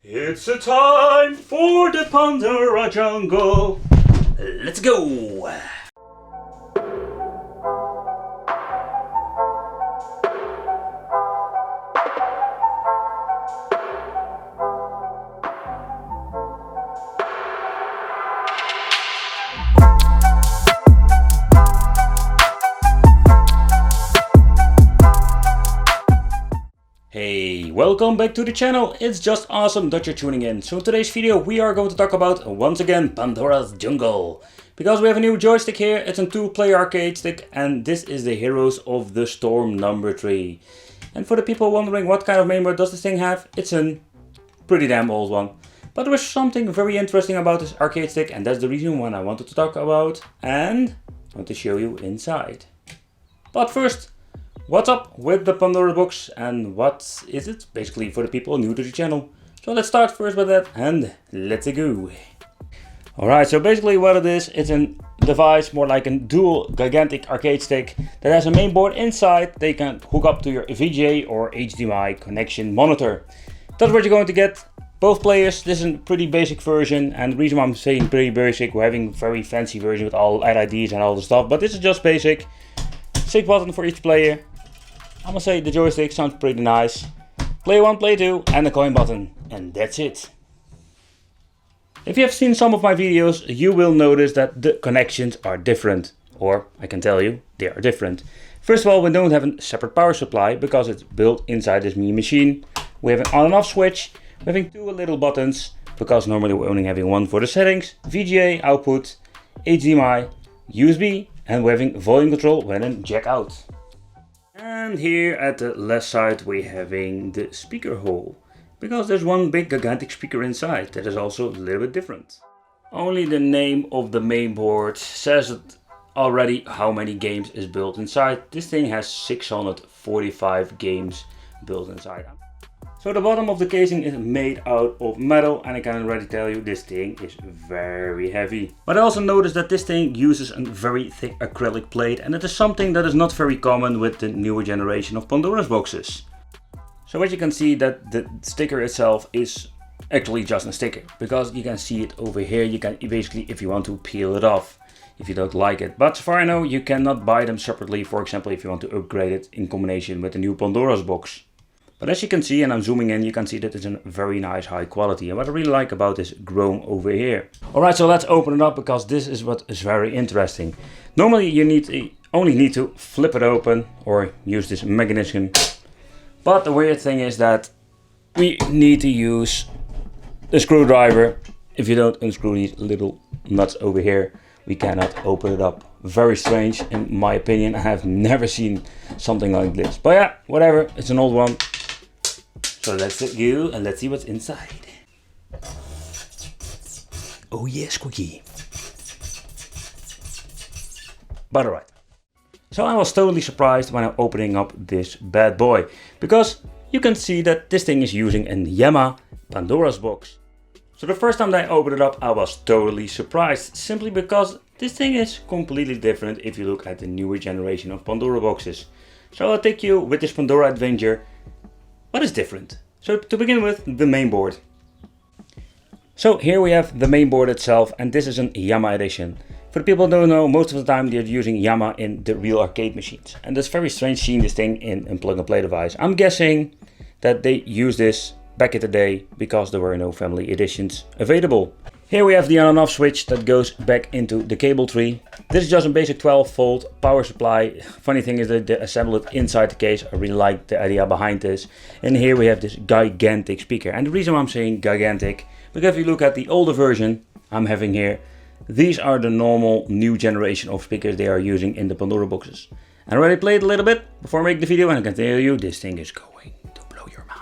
It's a time for the Pandora jungle. Let's go! Hey, welcome back to the channel. It's just awesome that you're tuning in. So in today's video we are going to talk about, once again, Pandora's Jungle. Because we have a new joystick here. It's a 2-player arcade stick and this is the Heroes of the Storm number 3. And for the people wondering what kind of mainboard does this thing have, it's a pretty damn old one. But there is something very interesting about this arcade stick and that's the reason why I wanted to talk about and I want to show you inside. But first, what's up with the Pandora box and what is it? Basically for the people new to the channel. So let's start first with that and let's go. Alright, so basically what it is, it's a device more like a dual gigantic arcade stick that has a mainboard inside. They can hook up to your VGA or HDMI connection monitor. That's what you're going to get. Both players. This is a pretty basic version, and the reason why I'm saying pretty basic, we're having a very fancy version with all LEDs and all the stuff, but this is just basic. 6 buttons for each player. I must say the joystick sounds pretty nice. Play 1, play 2 and a coin button, and that's it. If you have seen some of my videos, you will notice that the connections are different. Or, I can tell you, they are different. First of all, we don't have a separate power supply because it's built inside this mini machine. We have an on and off switch. We're having 2 little buttons because normally we're only having one for the settings. VGA output, HDMI, USB, and we're having volume control when in jack out. And here at the left side we're having the speaker hole, because there's one big gigantic speaker inside that is also a little bit different. Only the name of the mainboard says it already how many games is built inside. This thing has 645 games built inside. So the bottom of the casing is made out of metal and I can already tell you this thing is very heavy. But I also noticed that this thing uses a very thick acrylic plate and it is something that is not very common with the newer generation of Pandora's boxes. So as you can see that the sticker itself is actually just a sticker, because you can see it over here. You can basically, if you want to, peel it off if you don't like it. But so far I know you cannot buy them separately, for example if you want to upgrade it in combination with the new Pandora's box. But as you can see, and I'm zooming in, you can see that it's a very nice high quality. And what I really like about this chrome over here. Alright, so let's open it up because this is what is very interesting. Normally you only need to flip it open or use this mechanism. But the weird thing is that we need to use the screwdriver. If you don't unscrew these little nuts over here, we cannot open it up. Very strange in my opinion. I have never seen something like this. But yeah, whatever, it's an old one. So let's go and let's see what's inside. Oh yes, squeaky. But alright. So I was totally surprised when I'm opening up this bad boy. Because you can see that this thing is using a Yamaha Pandora's box. So the first time that I opened it up I was totally surprised. Simply because this thing is completely different if you look at the newer generation of Pandora boxes. So I'll take you with this Pandora adventure. What is different? So to begin with, the mainboard. So here we have the mainboard itself, and this is an Yamaha edition. For the people who don't know, most of the time they're using Yamaha in the real arcade machines. And it's very strange seeing this thing in a plug and play device. I'm guessing that they used this back in the day because there were no family editions available. Here we have the on and off switch that goes back into the cable tree. This is just a basic 12-volt power supply. Funny thing is that they assembled it inside the case. I really like the idea behind this. And here we have this gigantic speaker. And the reason why I'm saying gigantic, because if you look at the older version I'm having here, these are the normal new generation of speakers they are using in the Pandora boxes. I already played a little bit before making the video and I can tell you this thing is going to blow your mind.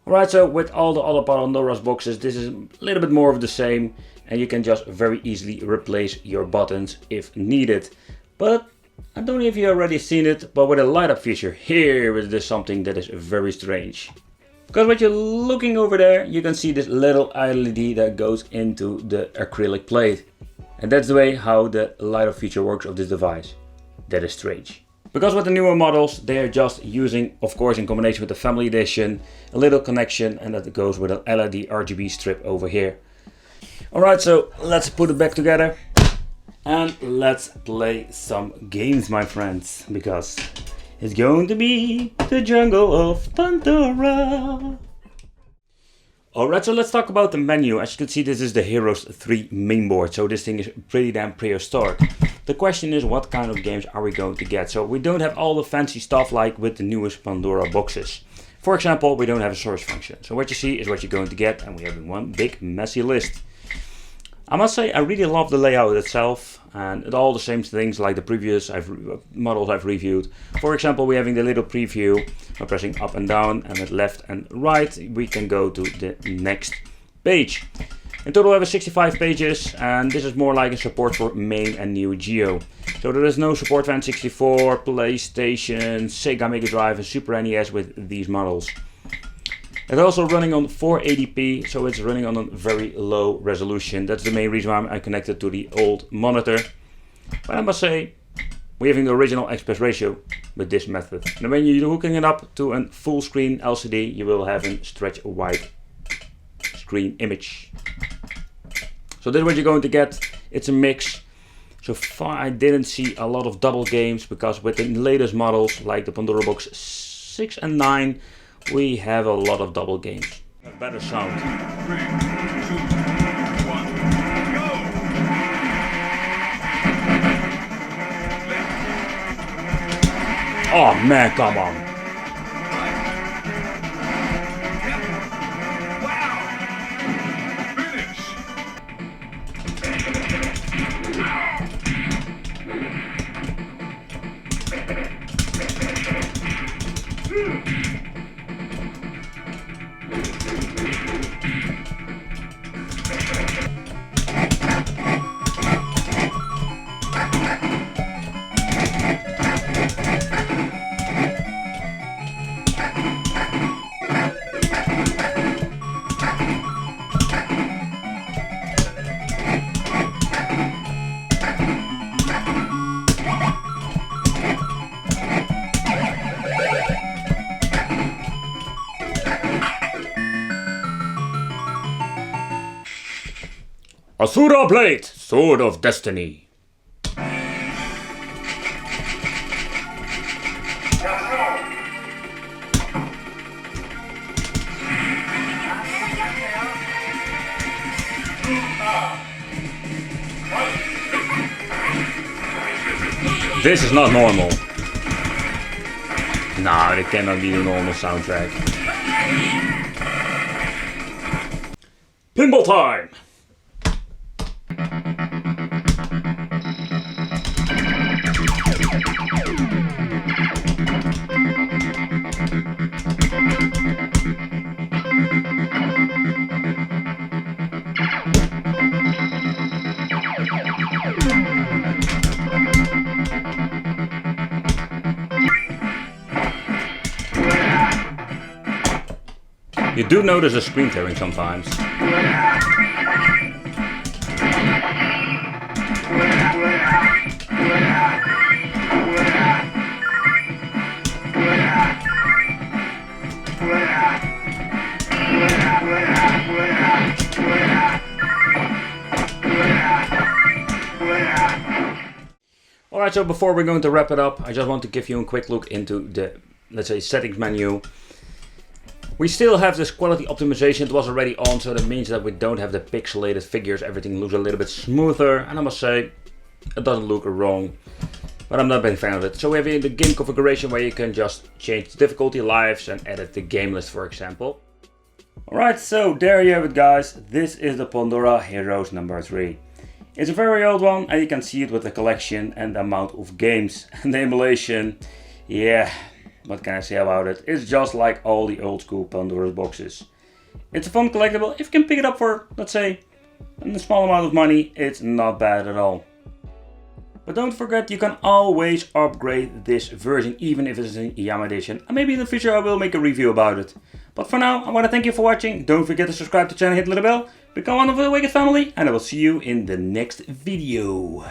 Alright, so with all the other Pandora's boxes, this is a little bit more of the same and you can just very easily replace your buttons if needed. But I don't know if you already seen it, but with a light up feature here is this something that is very strange. Because when you're looking over there, you can see this little LED that goes into the acrylic plate. And that's the way how the light up feature works of this device. That is strange. Because with the newer models, they are just using, of course in combination with the family edition, a little connection, and that goes with an LED RGB strip over here. Alright, so let's put it back together and let's play some games, my friends, because it's going to be the jungle of Pandora. Alright, so let's talk about the menu. As you can see, this is the Heroes 3 mainboard, so this thing is pretty damn prehistoric. The question is, what kind of games are we going to get? So we don't have all the fancy stuff like with the newest Pandora boxes. For example, we don't have a source function. So what you see is what you're going to get, and we have one big messy list. I must say, I really love the layout itself, and all the same things like the previous models I've reviewed. For example, we're having the little preview by pressing up and down, and with left and right we can go to the next page. In total we have 65 pages, and this is more like a support for main and Neo Geo. So there is no support for N64, PlayStation, Sega Mega Drive and Super NES with these models. It's also running on 480p, so it's running on a very low resolution. That's the main reason why I'm connected to the old monitor. But I must say, we're having the original aspect ratio with this method. And when you're hooking it up to a full screen LCD, you will have a stretch wide screen image. So this is what you're going to get. It's a mix. So far I didn't see a lot of double games, because with the latest models like the Pandora Box 6 and 9, we have a lot of double games. A better sound. 3, 2, 1, go! Oh man, come on. Asura Blade, Sword of Destiny. This is not normal. Nah, it cannot be the normal soundtrack. Pinball time! You do notice a screen tearing sometimes. Alright, so before we're going to wrap it up, I just want to give you a quick look into the, let's say, settings menu. We still have this quality optimization. It was already on, so that means that we don't have the pixelated figures. Everything looks a little bit smoother, and I must say, it doesn't look wrong, but I'm not a big fan of it. So we have here the game configuration where you can just change the difficulty, lives, and edit the game list, for example. Alright, so there you have it, guys. This is the Pandora Heroes number 3. It's a very old one, and you can see it with the collection and the amount of games. And the emulation, yeah, what can I say about it? It's just like all the old school Pandora boxes. It's a fun collectible. If you can pick it up for, let's say, a small amount of money, it's not bad at all. But don't forget, you can always upgrade this version, even if it's in Yama edition. And maybe in the future I will make a review about it. But for now, I want to thank you for watching. Don't forget to subscribe to the channel, hit the little bell, become one of the Wicked family, and I will see you in the next video.